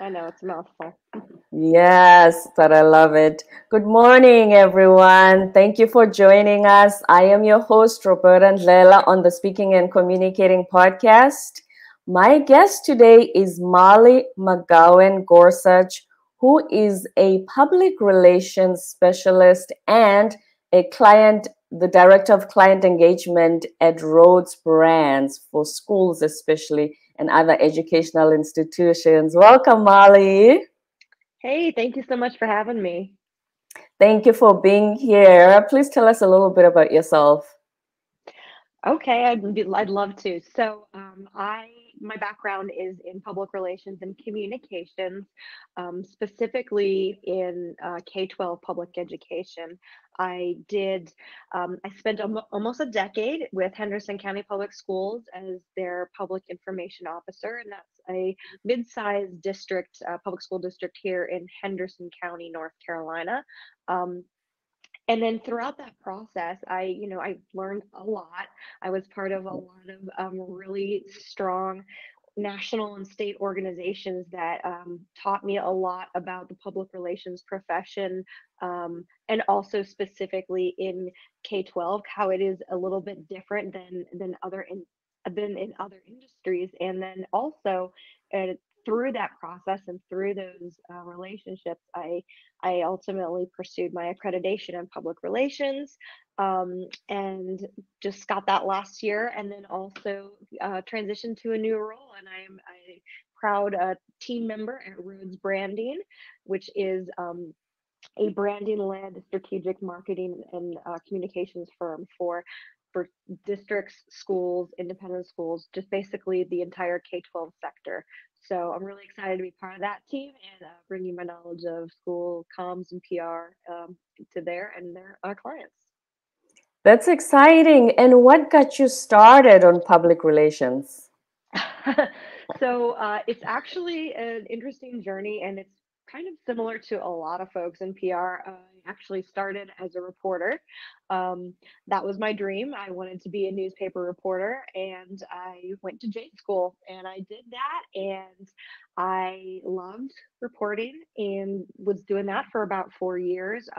I know it's a mouthful. Yes, but I love it. Good morning, everyone. Thank you for joining us. I am your host, Roberta Ndlela, on the Speaking and Communicating podcast. My guest today is Molly McGowan Gorsuch, who is a public relations specialist and the director of client engagement at Rhodes Brands for schools, especially, and other educational institutions. Welcome, Molly. Hey, thank you so much for having me. Thank you for being here. Please tell us a little bit about yourself. Okay, I'd love to. My background is in public relations and communications, specifically in K-12 public education. I did. I spent almost a decade with Henderson County Public Schools as their public information officer, and that's a mid-sized district, public school district here in Henderson County, North Carolina. Um, and then throughout that process, I learned a lot. I was part of a lot of really strong national and state organizations that taught me a lot about the public relations profession, and also specifically in K-12, how it is a little bit different than in other industries. And then also, uh, through that process and through those relationships, I ultimately pursued my accreditation in public relations, and just got that last year, and then also transitioned to a new role. And I'm a proud team member at Rhodes Branding, which is a branding-led strategic marketing and communications firm for districts, schools, independent schools, just basically the entire K-12 sector. So I'm really excited to be part of that team and bringing my knowledge of school comms and PR to their clients. That's exciting. And what got you started on public relations? It's actually an interesting journey, and it's kind of similar to a lot of folks in PR. I actually started as a reporter. Um, that was my dream. I wanted to be a newspaper reporter, and I went to J school, and I did that, and I loved reporting, and was doing that for about 4 years.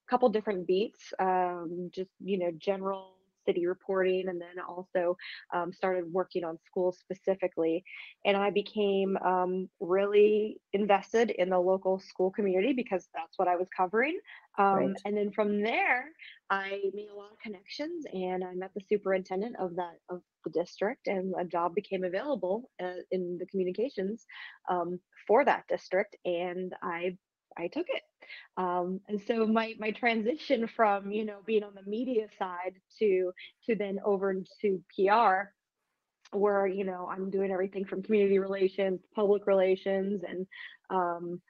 Couple different beats, just general city reporting, and then also started working on schools specifically. And I became really invested in the local school community because that's what I was covering. Right. And then from there, I made a lot of connections, and I met the superintendent of the district, and a job became available in the communications for that district, and I took it. And so my transition from being on the media side to then over into PR, where I'm doing everything from community relations, public relations, and um,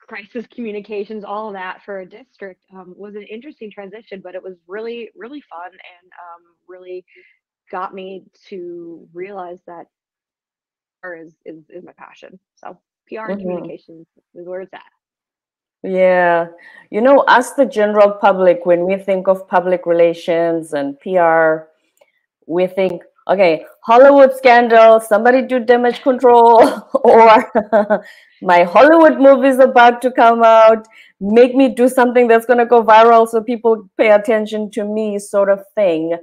crisis communications, all of that for a district, was an interesting transition, but it was really really fun, and really got me to realize that PR is my passion. So PR and Mhm. communications is where it's at. Yeah. Us, the general public, when we think of public relations and PR, we think, okay, Hollywood scandal, somebody do damage control, or my Hollywood movie is about to come out, make me do something that's going to go viral so people pay attention to me, sort of thing.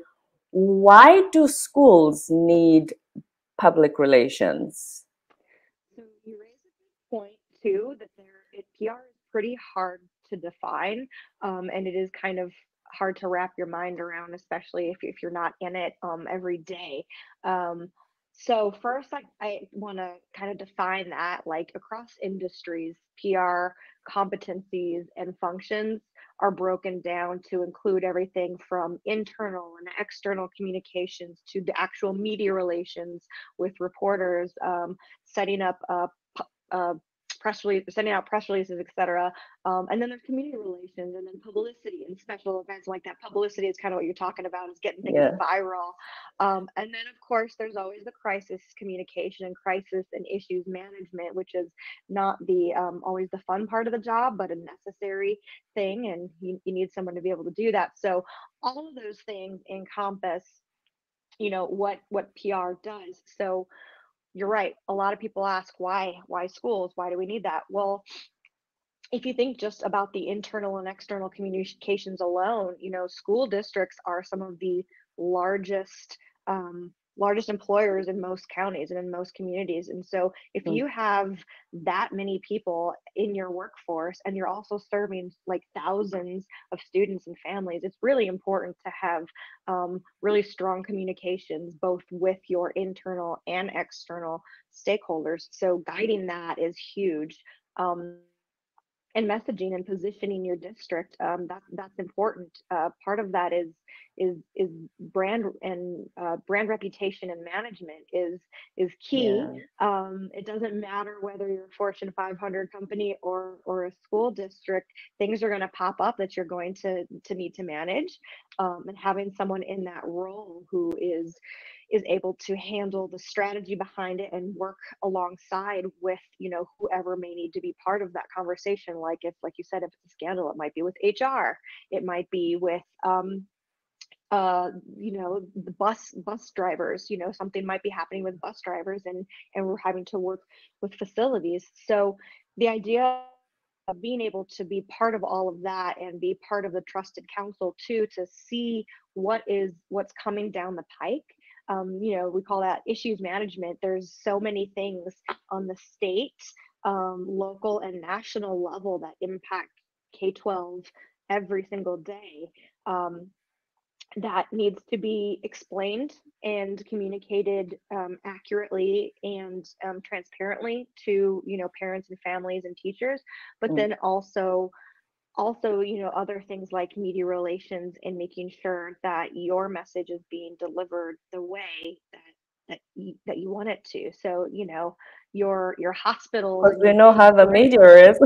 Why do schools need public relations? So you raise a good point too, that PR is pretty hard to define, and it is kind of hard to wrap your mind around, especially if you're not in it every day. Um, so first, I want to kind of define that, like, across industries, PR competencies and functions are broken down to include everything from internal and external communications to the actual media relations with reporters, setting up uh, press release, sending out press releases, etc. And then there's community relations, and then publicity and special events like that. Publicity is kind of what you're talking about, is getting things Yeah. viral. And then of course there's always the crisis communication and crisis and issues management, which is not the always the fun part of the job, but a necessary thing, and you need someone to be able to do that. So all of those things encompass what PR does. So you're right. A lot of people ask why schools? Why do we need that? Well, if you think just about the internal and external communications alone, school districts are some of the largest largest employers in most counties and in most communities. And so if Mm. you have that many people in your workforce and you're also serving like thousands of students and families, it's really important to have really strong communications both with your internal and external stakeholders. So guiding that is huge. And messaging and positioning your district, that's important. Part of that is brand and brand reputation and management is key. Yeah. It doesn't matter whether you're a Fortune 500 company or a school district. Things are going to pop up that you're going to need to manage, and having someone in that role who is able to handle the strategy behind it and work alongside with whoever may need to be part of that conversation. Like, if, like you said, if it's a scandal, it might be with HR, it might be with the bus drivers. Something might be happening with bus drivers, and we're having to work with facilities. So the idea of being able to be part of all of that and be part of the trusted council too, to see what's coming down the pike. We call that issues management. There's so many things on the state, local, and national level that impact K-12 every single day. That needs to be explained and communicated accurately and transparently to parents and families and teachers, but Mm. then also other things like media relations and making sure that your message is being delivered the way that you want it to. So your hospitals Because and we your know big how the brand. media is.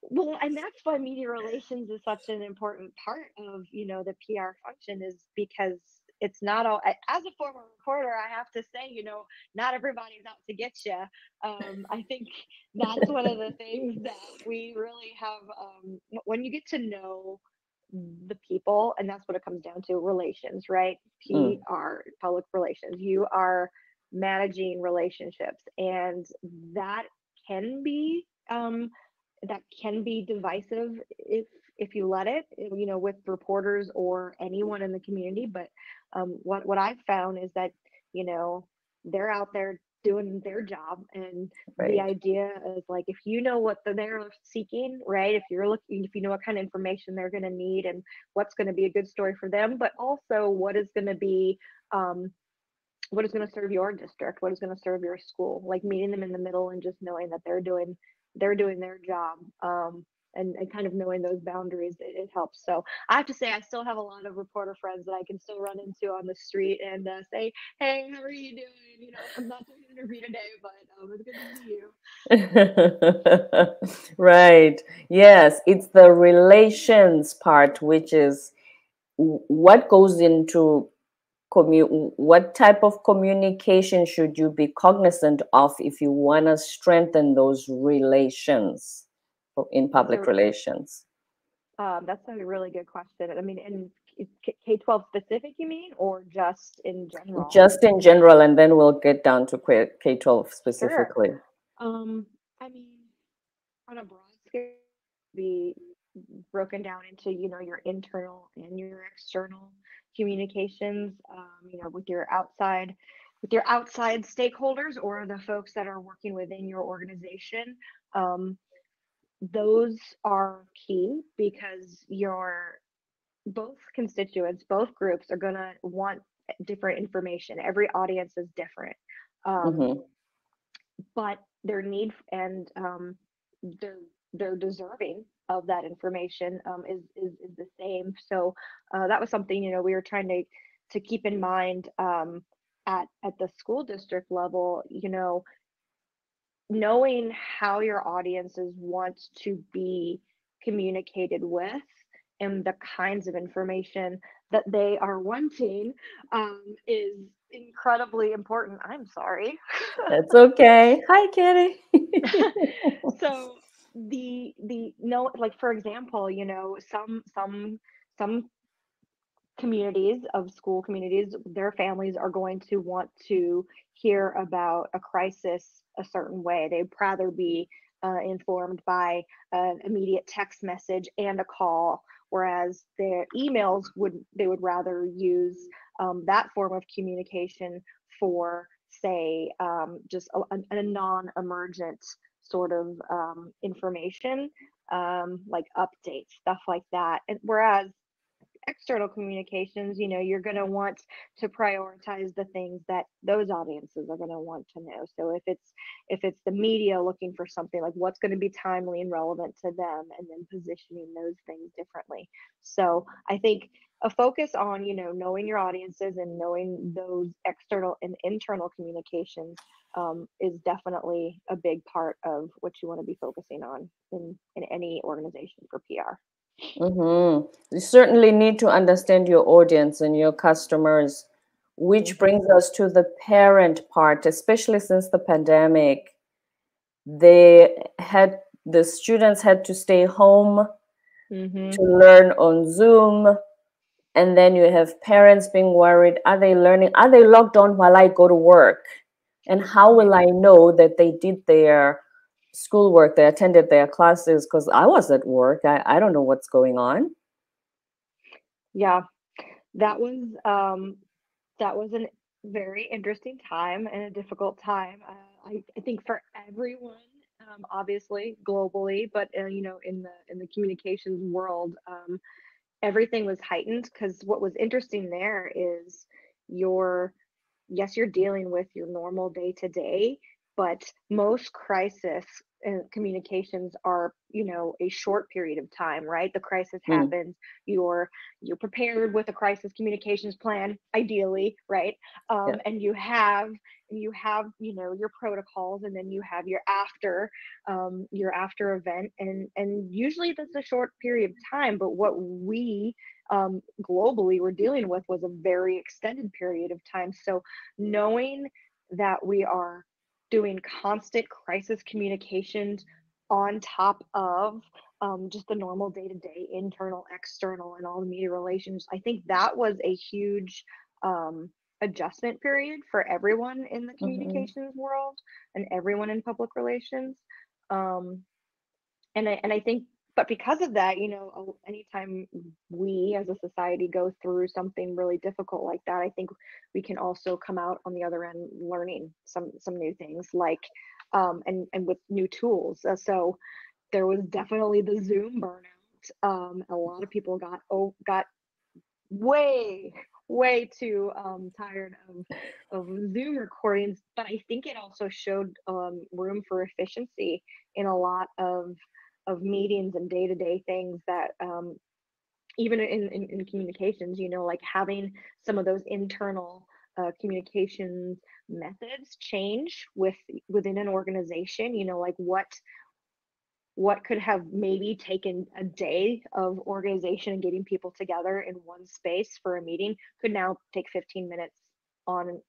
Well, and that's why media relations is such an important part of, the PR function, is because it's not all, as a former reporter, I have to say, not everybody's out to get you. I think that's one of the things that we really have, when you get to know the people, and that's what it comes down to, relations, right? Mm. PR, public relations. You are managing relationships, and that can be, that can be divisive if you let it, with reporters or anyone in the community. But what I've found is that you know they're out there doing their job, and the Right. idea is, like, if you know what they're seeking, right? If you know what kind of information they're going to need and what's going to be a good story for them, but also um, what is going to serve your district, what is going to serve your school, like meeting them in the middle and just knowing that they're doing their job, and kind of knowing those boundaries, it helps. So I have to say, I still have a lot of reporter friends that I can still run into on the street and say, hey, how are you doing? I'm not doing an interview today, but it's good to see you. Right. Yes, it's the relations part, which is what goes into what type of communication should you be cognizant of if you want to strengthen those relations in That's public relations? a really good question. I mean, in K-12 specific, you mean, or just in general? Just in general, and then we'll get down to K-12 Sure. specifically. I mean, on a broad scale, be broken down into your internal and your external communications, with your outside stakeholders or the folks that are working within your organization. um, those are key because your both constituents, both groups, are going to want different information. Every audience is different. um, Mm-hmm. but their need and their their deserving of that information, is the same. So that was something we were trying to keep in mind, at the school district level. Knowing how your audiences want to be communicated with and the kinds of information that they are wanting, is incredibly important. I'm sorry. That's okay. Hi, Kitty. So the no, like, for example, some communities of school communities, their families are going to want to hear about a crisis a certain way. They'd rather be informed by an immediate text message and a call, whereas their emails they would rather use that form of communication for, say, just a non-emergent sort of information, like updates, stuff like that. And whereas external communications, you're going to want to prioritize the things that those audiences are going to want to know. So if it's the media looking for something, like what's going to be timely and relevant to them, and then positioning those things differently. So I think a focus on, knowing your audiences and knowing those external and internal communications is definitely a big part of what you want to be focusing on in any organization for PR. You certainly need to understand your audience and your customers, which Mhm. brings us to the parent part, especially since the pandemic. The students had to stay home to Mhm. learn on Zoom. And then you have parents being worried, are they learning? Are they logged on while I go to work? And how will I know that they did their schoolwork, they attended their classes? Because I was at work. I don't know what's going on. Yeah, that was a very interesting time and a difficult time. I think for everyone, obviously globally, but in the communications world, everything was heightened, because what was interesting there is your yes, you're dealing with your normal day to day, but most crisis communications are, a short period of time, right? The crisis Mm, happens, you're prepared with a crisis communications plan, ideally, right? yeah. And you have your protocols, and then you have your after event, and usually that's a short period of time. But what we globally were dealing with was a very extended period of time. So knowing that we are doing constant crisis communications on top of just the normal day-to-day internal, external, and all the media relations, I think that was a huge adjustment period for everyone in the Mhm. communications world and everyone in public relations. um, and I think, but because of that, anytime we as a society go through something really difficult like that, I think we can also come out on the other end learning some new things, like and with new tools. So there was definitely the Zoom burnout. A lot of people got way too tired of Zoom recordings, but I think it also showed room for efficiency in a lot of meetings and day-to-day things that even in communications, like having some of those internal communications methods change within an organization, like what could have maybe taken a day of organization and getting people together in one space for a meeting could now take 15 minutes on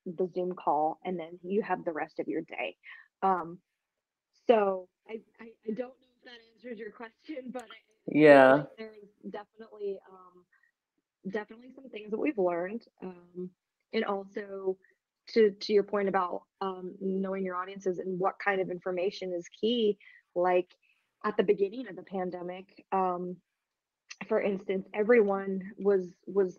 the Zoom call, and then you have the rest of your day. Um, so I don't know if that answers your question, but I feel Yeah. like there's definitely some things that we've learned, and also to your point about knowing your audiences and what kind of information is key. Like at the beginning of the pandemic, for instance, everyone was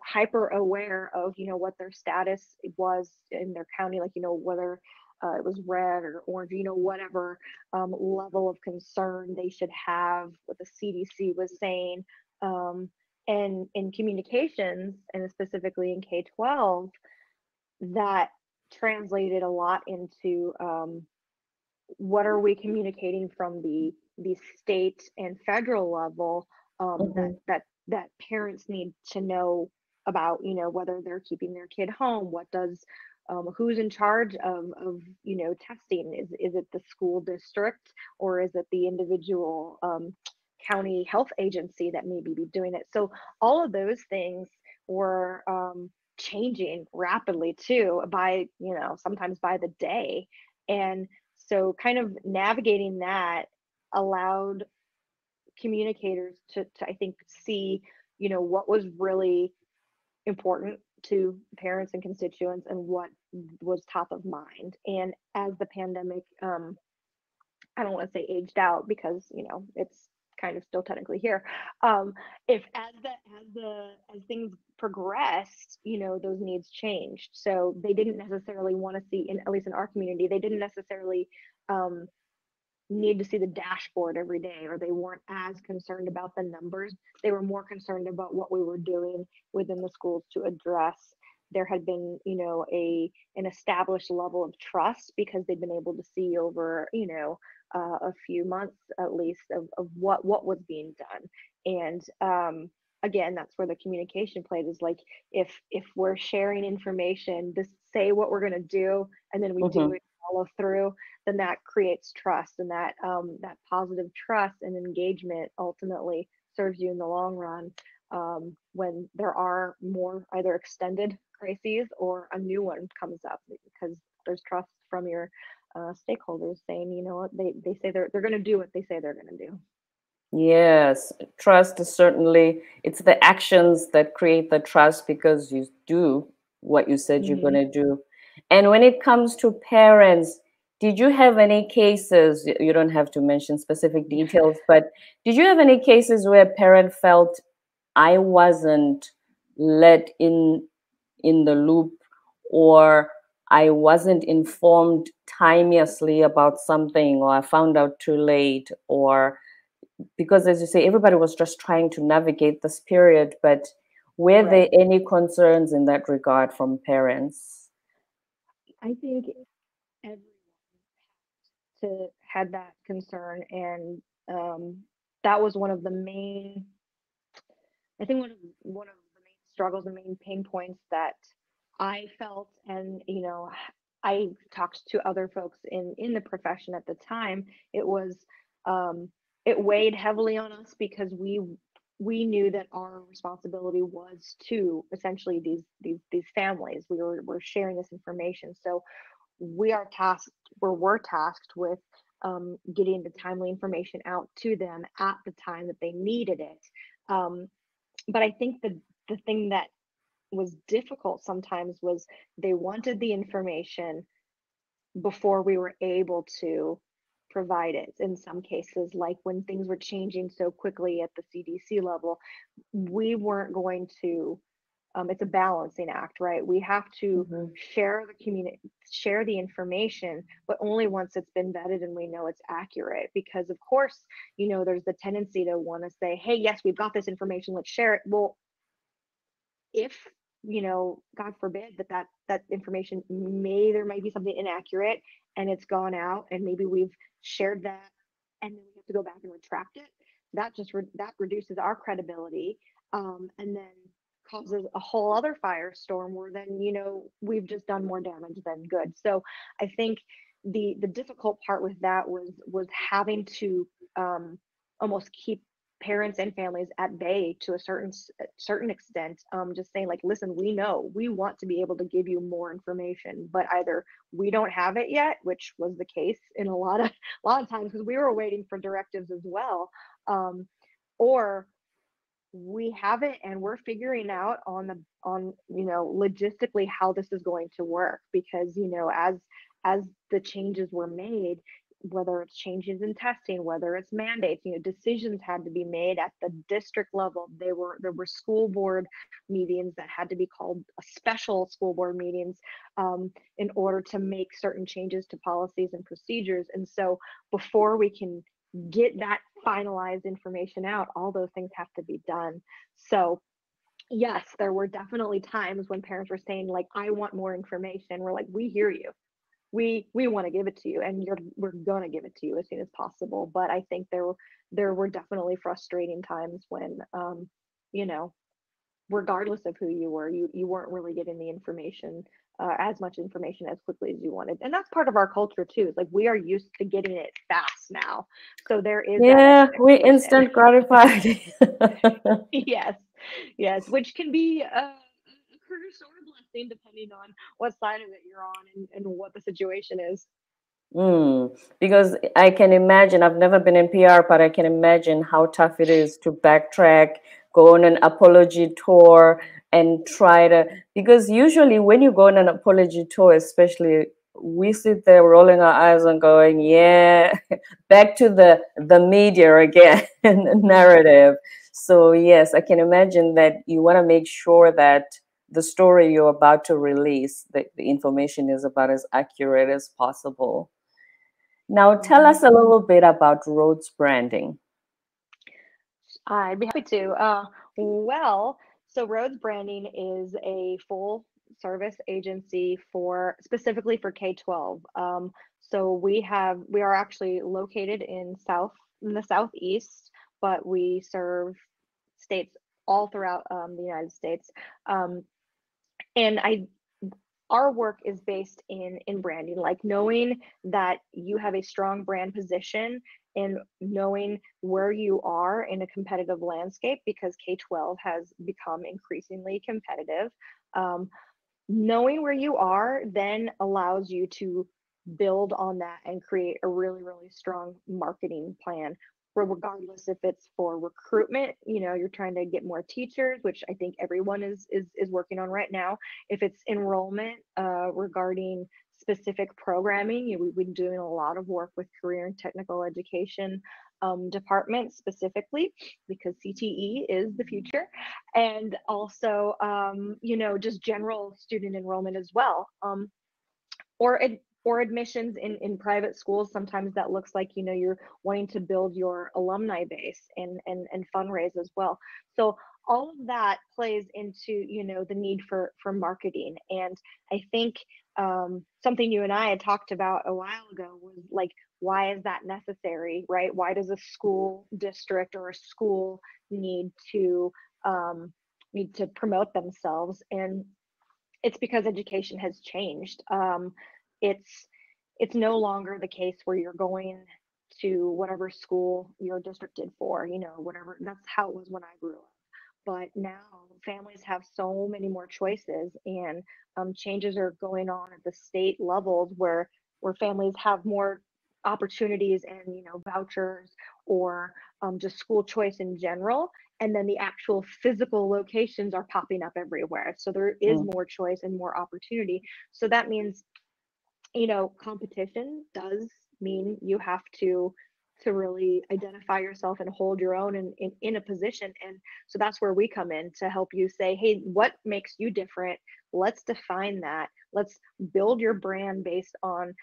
hyper aware of what their status was in their county, like whether it was red or orange, whatever level of concern they should have, what the CDC was saying. Um, and in communications, and specifically in K-12, that translated a lot into what are we communicating from the state and federal level, that Mhm. parents need to know about, whether they're keeping their kid home, what does who's in charge of testing, is it the school district, or is it the individual county health agency that may be doing it. So all of those things were changing rapidly too, by sometimes by the day. And so kind of navigating that allowed communicators to I think see, what was really important to parents and constituents and what was top of mind. And as the pandemic, I don't want to say aged out because, it's kind of still technically here. If as things progressed, those needs changed. So they didn't necessarily want to see, in at least in our community, they didn't necessarily um, need to see the dashboard every day, or they weren't as concerned about the numbers. They were more concerned about what we were doing within the schools to address. There had been, an established level of trust because they'd been able to see over, a few months at least of what was being done. And again, that's where the communication played, is like, if we're sharing information, just say what we're going to do, and then we do Mm-hmm. it, follow through, then that creates trust, and that positive trust and engagement ultimately serves you in the long run, when there are more either extended crises or a new one comes up, because there's trust from your stakeholders saying, you know what, they say they're going to do what they say they're going to do. Yes, trust is certainly, it's the actions that create the trust because you do what you said you're going Hmm. to do. And when it comes to parents, did you have any cases, you don't have to mention specific details, but did you have any cases where a parent felt I wasn't let in the loop, or I wasn't informed timeously about something, or I found out too late, or because as you say, everybody was just trying to navigate this period, but were there Right. any concerns in that regard from parents? I think everyone to had that concern, and that was one of the main, I think one of the main struggles and main pain points that I felt. And I talked to other folks in the profession at the time. It was um, it weighed heavily on us because we knew that our responsibility was to essentially these families. We're sharing this information, so we are tasked we're tasked with getting the timely information out to them at the time that they needed it. Um, but I think the thing that was difficult sometimes was they wanted the information before we were able to provide it. In some cases, like when things were changing so quickly at the CDC level, we weren't going to, it's a balancing act, right? We have to Mm-hmm. share the information, but only once it's been vetted and we know it's accurate. Because of course, there's the tendency to want to say, hey, yes, we've got this information, let's share it. Well, if, God forbid, that information, there might be something inaccurate and it's gone out, and maybe we've shared that and then we have to go back and retract it, that reduces our credibility, and then causes a whole other firestorm where then, we've just done more damage than good. So I think the difficult part with that was having to almost keep parents and families at bay to a certain extent, just saying, like, listen, we know we want to be able to give you more information, but either we don't have it yet, which was the case in a lot of times because we were waiting for directives as well, um, or we have it and we're figuring out on logistically how this is going to work. Because as the changes were made, whether it's changes in testing, whether it's mandates, decisions had to be made at the district level. There were school board meetings that had to be called, special school board meetings, in order to make certain changes to policies and procedures. And so before we can get that finalized information out, all those things have to be done. So yes, there were definitely times when parents were saying, like, I want more information. We're like, we hear you, we want to give it to you, and we're gonna give it to you as soon as possible. But I think there were definitely frustrating times when, you know regardless of who you were, you weren't really getting the information, as much information as quickly as you wanted. And that's part of our culture too. It's like we are used to getting it fast now, so there is that Yeah, we expectation. instant gratified. Yes, yes, which can be a curse or a blessing depending on what side of it you're on, and what the situation is. Because I can imagine, I've never been in PR, but I can imagine how tough it is to backtrack, go on an apology tour and try to, because usually when you go on an apology tour, especially, we sit there rolling our eyes and going, yeah, back to the media again, narrative. So yes, I can imagine that you want to make sure that the story you're about to release, the information is about as accurate as possible. Now, tell us a little bit about Rhodes branding. I'd be happy to. Well, so Rhodes Branding is a full service agency for specifically for K-12. So we are actually located in the southeast, but we serve states all throughout the United States. Um, and I our work is based in branding, like knowing that you have a strong brand position and knowing where you are in a competitive landscape, because K-12 has become increasingly competitive. um, Knowing where you are then allows you to build on that and create a really, really strong marketing plan. Regardless if it's for recruitment, you're trying to get more teachers, which I think everyone is working on right now. If it's enrollment, regarding specific programming, we've been doing a lot of work with career and technical education departments specifically, because CTE is the future. And also, just general student enrollment as well. Or admissions in private schools. Sometimes that looks like, you're wanting to build your alumni base and fundraise as well. So all of that plays into, the need for marketing. And I think something you and I had talked about a while ago was like, why is that necessary, right? Why does a school district or a school need to promote themselves? And it's because education has changed. It's it's no longer the case where you're going to whatever school your district did for, whatever. That's how it was when I grew up. But now families have so many more choices, and changes are going on at the state levels where families have more opportunities and, vouchers, or just school choice in general. And then the actual physical locations are popping up everywhere, so there is Mm. more choice and more opportunity. So that means, competition does mean you have to really identify yourself and hold your own in a position. And so that's where we come in to help you say, hey, what makes you different? Let's define that. Let's build your brand based on,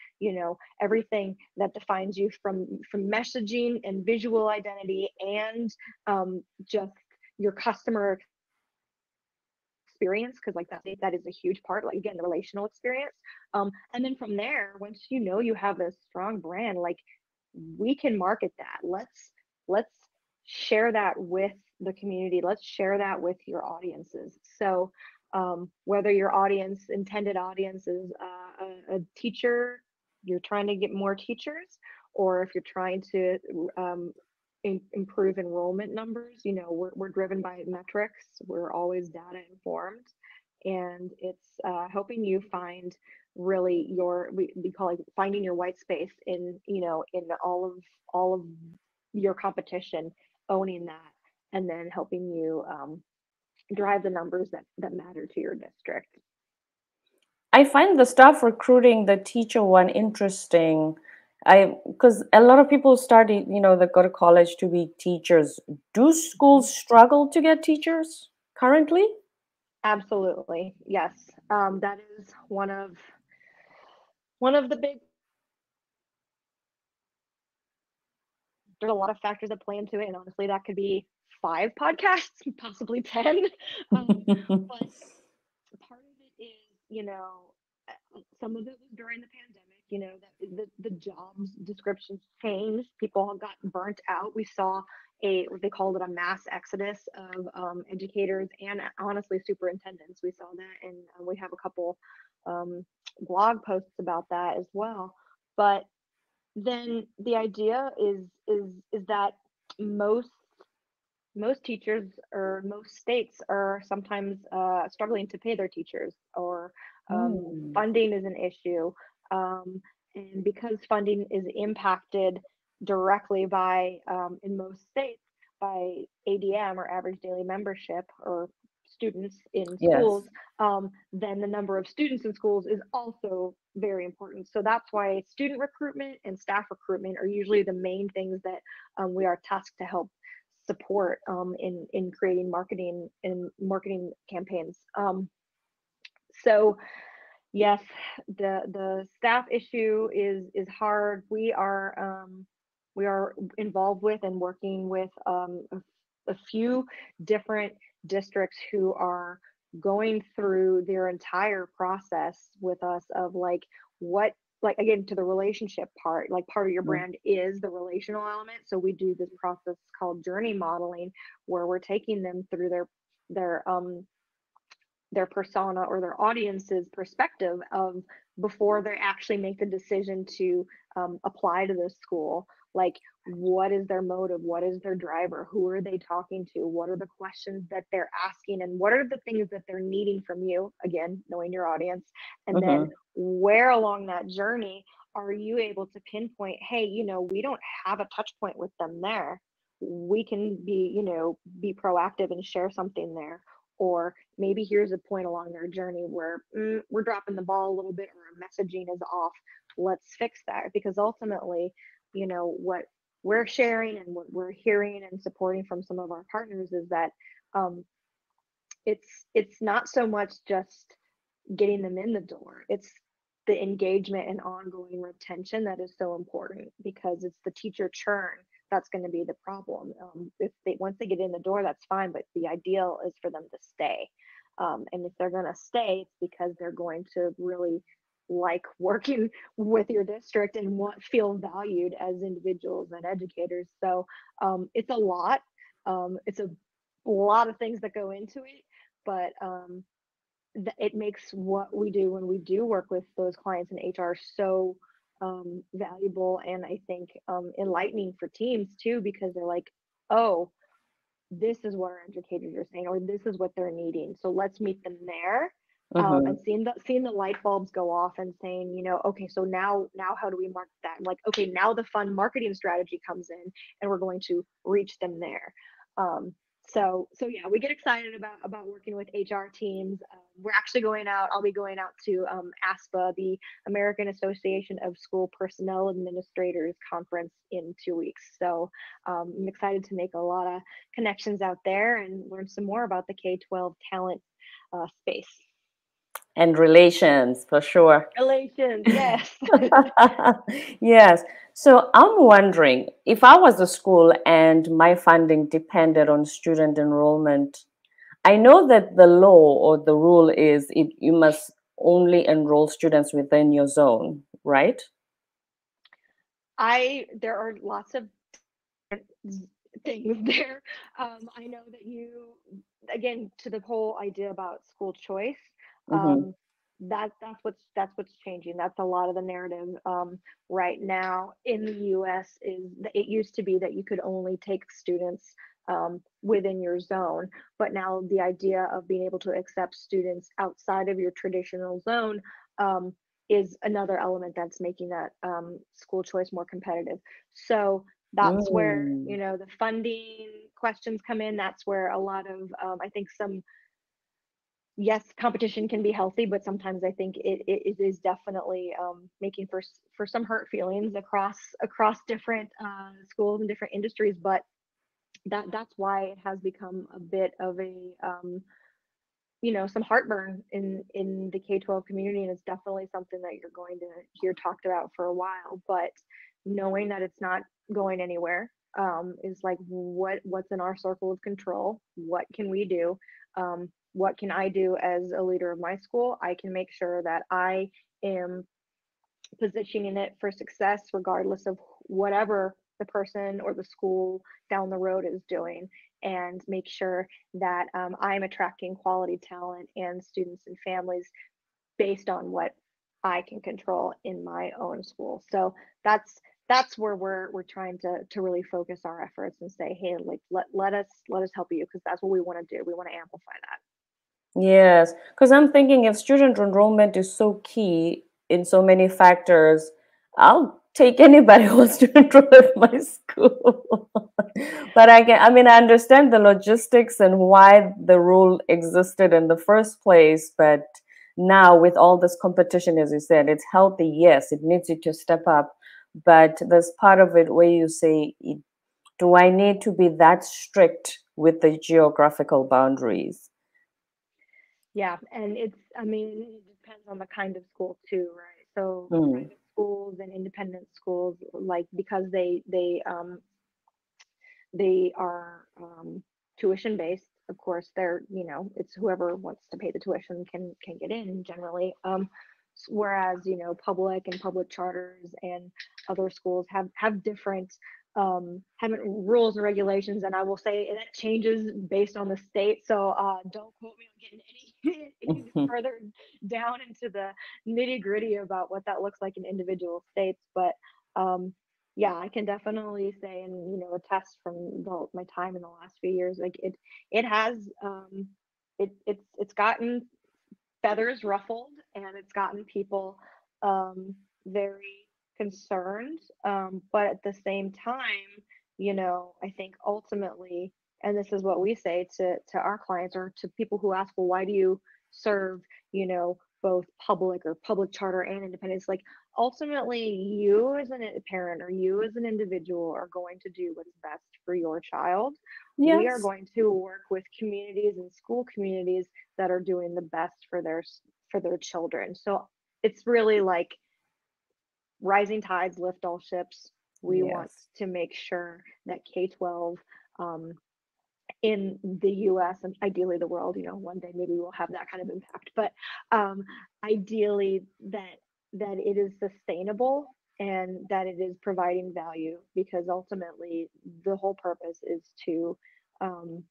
everything that defines you, from messaging and visual identity, and just your customer experience, because like that is a huge part, like again, the relational experience. And then from there, once you have a strong brand, like, we can market that. Let's share that with the community. Let's share that with your audiences. So whether your intended audience is a teacher, you're trying to get more teachers, or if you're trying to improve enrollment numbers, we're driven by metrics. We're always data informed, and it's helping you find really we call it finding your white space in all of your competition, owning that, and then helping you drive the numbers that matter to your district. I find the staff recruiting, the teacher one, interesting. Because a lot of people study, they go to college to be teachers. Do Mhm. schools struggle to get teachers currently? Absolutely, yes. That is one of the big questions. There's a lot of factors that play into it, and honestly, that could be 5 podcasts, possibly 10. But part of it is, some of it was during the pandemic, that the jobs descriptions changed. People got burnt out. We saw what they called it, a mass exodus of educators and honestly superintendents. We saw that, and we have a couple um, blog posts about that as well. But then the idea is that most most teachers or most states are sometimes struggling to pay their teachers, or Mm. funding is an issue. Um, and because funding is impacted directly by, in most states, by ADM, or average daily membership, or students in schools, Yes. then the number of students in schools is also very important. So that's why student recruitment and staff recruitment are usually the main things that we are tasked to help support in creating marketing campaigns. So yes, the staff issue is hard. We are involved with and working with a few different districts who are going through their entire process with us of like what, like, again, to the relationship part, like part of your Mhm. brand is the relational element. So we do this process called journey modeling, where we're taking them through their um their persona or their audience's perspective of before they actually make the decision to apply to this school. Like, what is their motive? What is their driver? Who are they talking to? What are the questions that they're asking? And what are the things that they're needing from you? Again, knowing your audience. And then Mhm. where along that journey are you able to pinpoint, hey, we don't have a touch point with them there. We can be proactive and share something there. Or maybe here's a point along their journey where we're dropping the ball a little bit, or our messaging is off. Let's fix that, because ultimately, what we're sharing and what we're hearing and supporting from some of our partners is that um, it's not so much just getting them in the door. It's the engagement and ongoing retention that is so important, because it's the teacher churn that's going to be the problem. If they once they get in the door, that's fine, but the ideal is for them to stay. And if they're going to stay, it's because they're going to really like working with your district and feel valued as individuals and educators. So it's a lot. It's a lot of things that go into it, but it makes what we do when we do work with those clients in HR so valuable, and I think enlightening for teams too, because they're like, oh, this is what our educators are saying, or this is what they're needing. So let's meet them there. And Mhm. seeing the light bulbs go off and saying, okay, so now how do we market that? And like, okay, now the fun marketing strategy comes in, and we're going to reach them there. Um, so yeah, we get excited about working with HR teams. We're actually going out. I'll be going out to ASPA, the American Association of School Personnel Administrators conference, in 2 weeks. So I'm excited to make a lot of connections out there and learn some more about the K-12 talent space. And relations, for sure. Relations, yes. Yes. So I'm wondering, if I was a school and my funding depended on student enrollment, I know that the law or the rule is you must only enroll students within your zone, right? There are lots of things there. I know that again, to the whole idea about school choice, Mm-hmm. um, that's what's changing. That's a lot of the narrative right now in the U.S. is that it used to be that you could only take students within your zone, but now the idea of being able to accept students outside of your traditional zone um, is another element that's making that school choice more competitive. So that's where Mm. the funding questions come in. That's where a lot of I think some, yes, competition can be healthy, but sometimes I think it is definitely making for some hurt feelings across different schools and different industries. But that's why it has become a bit of a some heartburn in the K-12 community, and it's definitely something that you're going to hear talked about for a while. But knowing that it's not going anywhere is like, what's in our circle of control? What can we do? What can I do as a leader of my school? I can make sure that I am positioning it for success, regardless of whatever the person or the school down the road is doing, and make sure that I'm attracting quality talent and students and families based on what I can control in my own school. So that's where we're trying to really focus our efforts and say, hey, like, let us help you, because that's what we want to do. We want to amplify that. Yes, because I'm thinking if student enrollment is so key in so many factors, I'll take anybody who wants to enroll at my school. But I understand the logistics and why the rule existed in the first place. But now, with all this competition, as you said, it's healthy. Yes, it needs you to step up. But there's part of it where you say, do I need to be that strict with the geographical boundaries? Yeah, and I mean, it depends on the kind of school too, right? So Mm. private schools and independent schools, like because they are tuition based. Of course, they're, it's whoever wants to pay the tuition can get in generally. Whereas, public and public charters and other schools have different have rules and regulations, and I will say that changes based on the state. So don't quote me on getting any further down into the nitty gritty about what that looks like in individual states, but um, yeah, I can definitely say and attest from my time in the last few years, like it has it's gotten feathers ruffled, and it's gotten people very concerned. But at the same time, I think ultimately, and this is what we say to our clients or to people who ask, well, why do you serve, both public or public charter and independence? Like ultimately, you as a parent or you as an individual are going to do what's best for your child. We are Yes. going to work with communities and school communities that are doing the best for their children. So it's really like rising tides lift all ships. We want Yes. to make sure that K-12 um, in the US and ideally the world, one day maybe we'll have that kind of impact, but um, ideally that it is sustainable and that it is providing value, because ultimately the whole purpose is um,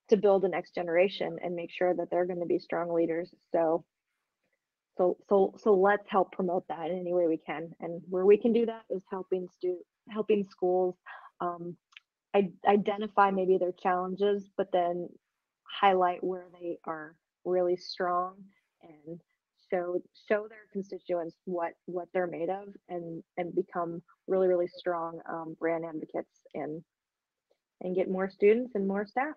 to build the next generation and make sure that they're going to be strong leaders. So let's help promote that in any way we can, and where we can do that is helping schools um, identify maybe their challenges, but then highlight where they are really strong and show their constituents what they're made of, and become really strong brand advocates, and get more students and more staff.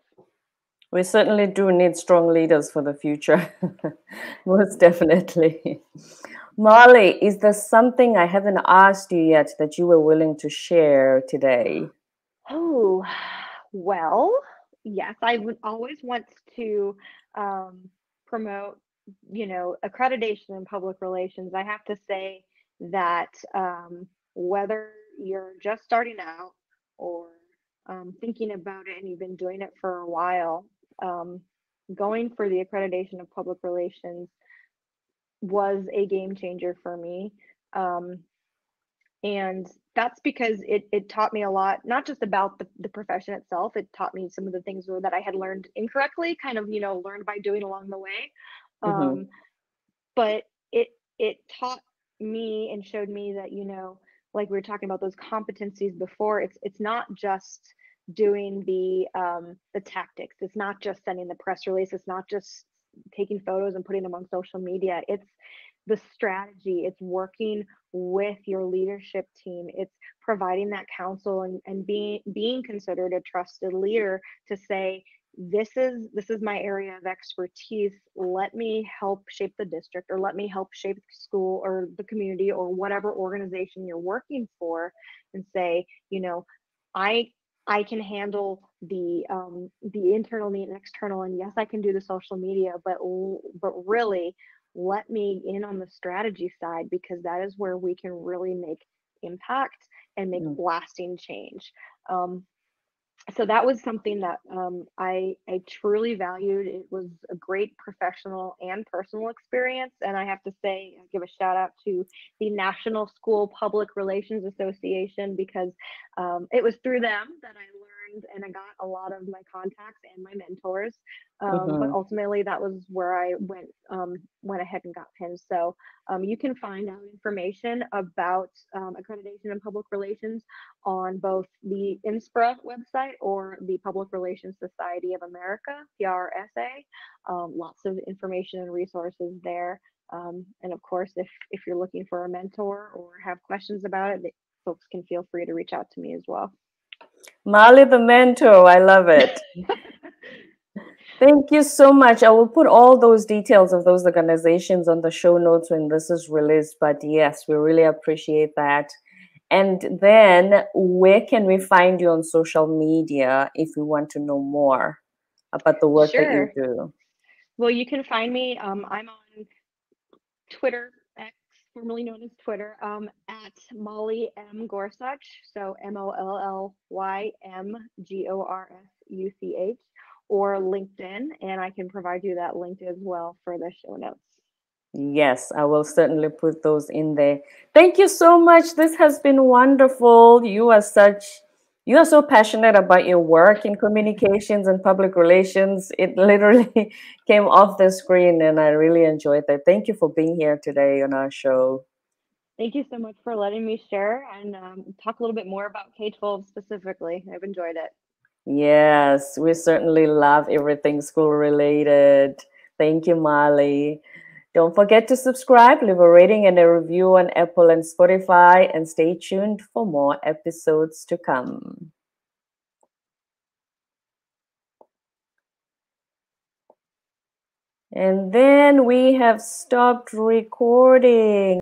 We certainly do need strong leaders for the future. Most definitely. Molly, is there something I haven't asked you yet that you were willing to share today? Oh, well, yes, I would always want to um, promote, accreditation in public relations. I have to say that whether you're just starting out or thinking about it and you've been doing it for a while, um, going for the accreditation of public relations was a game changer for me. Um, and that's because it taught me a lot, not just about the profession itself. It taught me some of the things that I had learned incorrectly, kind of learned by doing along the way. Mm-hmm. um, but it taught me and showed me that like we were talking about those competencies before, it's not just doing the tactics, it's not just sending the press release, it's not just taking photos and putting them on social media. It's the strategy, it's working with your leadership team, it's providing that counsel, and being considered a trusted leader to say, this is my area of expertise, let me help shape the district, or let me help shape the school or the community or whatever organization you're working for, and say, i I can handle the internal need and external, and yes, I can do the social media, but really let me in on the strategy side, because that is where we can really make impact and make lasting change. um, so that was something that I truly valued. It was a great professional and personal experience, and I have to say, I give a shout out to the National School Public Relations Association, because it was through them that I learned and I got a lot of my contacts and my mentors. But Mm-hmm. ultimately, that was where I went ahead and got pinned. So you can find out information about accreditation and public relations on both the INSPRA website or the Public Relations Society of America, PRSA. Lots of information and resources there. And of course, if you're looking for a mentor or have questions about it, folks can feel free to reach out to me as well. Molly the mentor, I love it. Thank you so much. I will put all those details of those organizations on the show notes when this is released. But yes, we really appreciate that. And then, where can we find you on social media if we want to know more about the work that you Sure. do? Well, you can find me. I'm on Twitter, X, formerly known as Twitter, at Molly M. Gorsuch. So MollymGorsuch, or LinkedIn. And I can provide you that link as well for the show notes. Yes, I will certainly put those in there. Thank you so much. This has been wonderful. You are so passionate about your work in communications and public relations. It literally came off the screen and I really enjoyed that. Thank you for being here today on our show. Thank you so much for letting me share and talk a little bit more about K-12 specifically. I've enjoyed it. Yes, we certainly love everything school related. Thank you, Molly. Don't forget to subscribe, leave a rating and a review on Apple and Spotify, and stay tuned for more episodes to come. And then we have stopped recording.